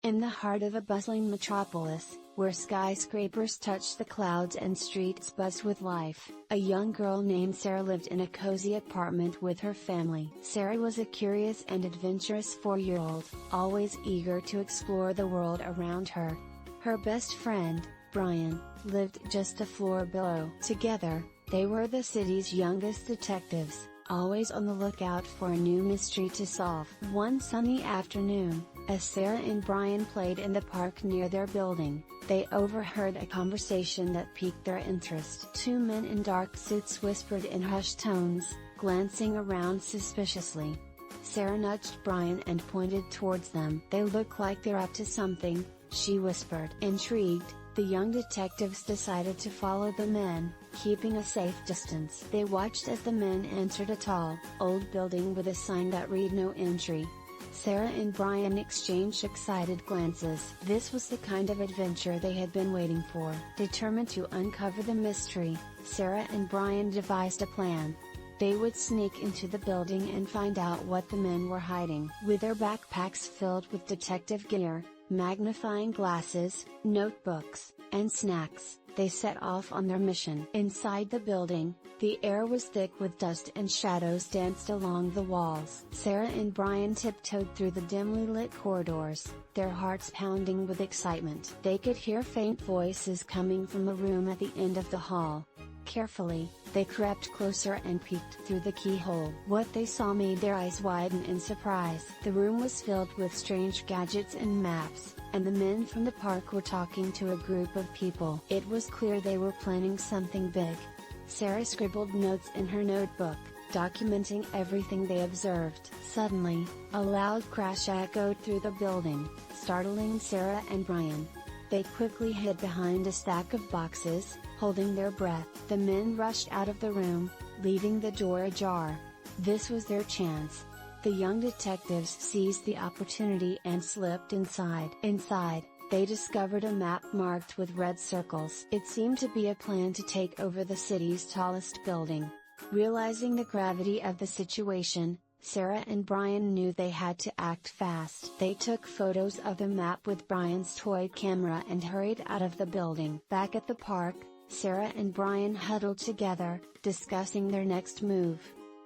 In the heart of a bustling metropolis, where skyscrapers touch the clouds and streets buzz with life, a young girl named Sara lived in a cozy apartment with her family. Sara was a curious and adventurous 4-year-old, always eager to explore the world around her. Her best friend, Brian, lived just a floor below. Together, they were the city's youngest detectives, always on the lookout for a new mystery to solve. One sunny afternoon, as Sara and Brian played in the park near their building, they overheard a conversation that piqued their interest. Two men in dark suits whispered in hushed tones, glancing around suspiciously. Sara nudged Brian and pointed towards them. "They look like they're up to something," she whispered. Intrigued, the young detectives decided to follow the men, keeping a safe distance. They watched as the men entered a tall, old building with a sign that read "No Entry." Sara and Brian exchanged excited glances. This was the kind of adventure they had been waiting for. Determined to uncover the mystery, Sara and Brian devised a plan. They would sneak into the building and find out what the men were hiding. With their backpacks filled with detective gear, magnifying glasses, notebooks, and snacks, they set off on their mission. Inside the building, the air was thick with dust and shadows danced along the walls. Sara and Brian tiptoed through the dimly lit corridors, their hearts pounding with excitement. They could hear faint voices coming from a room at the end of the hall. Carefully, they crept closer and peeked through the keyhole. What they saw made their eyes widen in surprise. The room was filled with strange gadgets and maps, and the men from the park were talking to a group of people. It was clear they were planning something big. Sara scribbled notes in her notebook, documenting everything they observed. Suddenly, a loud crash echoed through the building, startling Sara and Brian. They quickly hid behind a stack of boxes, holding their breath. The men rushed out of the room, leaving the door ajar. This was their chance. The young detectives seized the opportunity and slipped inside. Inside, they discovered a map marked with red circles. It seemed to be a plan to take over the city's tallest building. Realizing the gravity of the situation, Sara and Brian knew they had to act fast. They took photos of the map with Brian's toy camera and hurried out of the building. Back at the park, Sara and Brian huddled together, discussing their next move.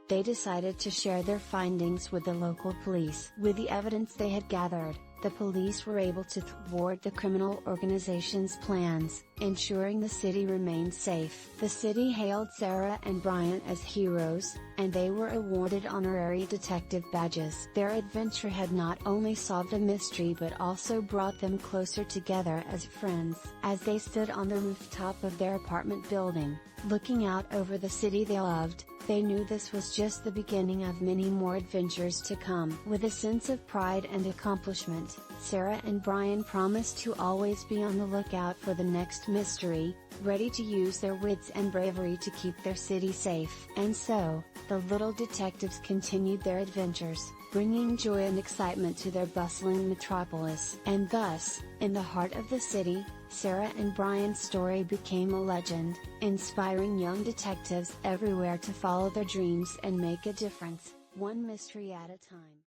They decided to share their findings with the local police. With the evidence they had gathered, the police were able to thwart the criminal organization's plans, ensuring the city remained safe. The city hailed Sara and Brian as heroes, and they were awarded honorary detective badges. Their adventure had not only solved a mystery but also brought them closer together as friends. As they stood on the rooftop of their apartment building, looking out over the city they loved, they knew this was just the beginning of many more adventures to come. With a sense of pride and accomplishment, Sara and Brian promised to always be on the lookout for the next mystery, ready to use their wits and bravery to keep their city safe. And so, the little detectives continued their adventures, bringing joy and excitement to their bustling metropolis. And thus, in the heart of the city, Sara and Brian's story became a legend, inspiring young detectives everywhere to follow their dreams and make a difference, one mystery at a time.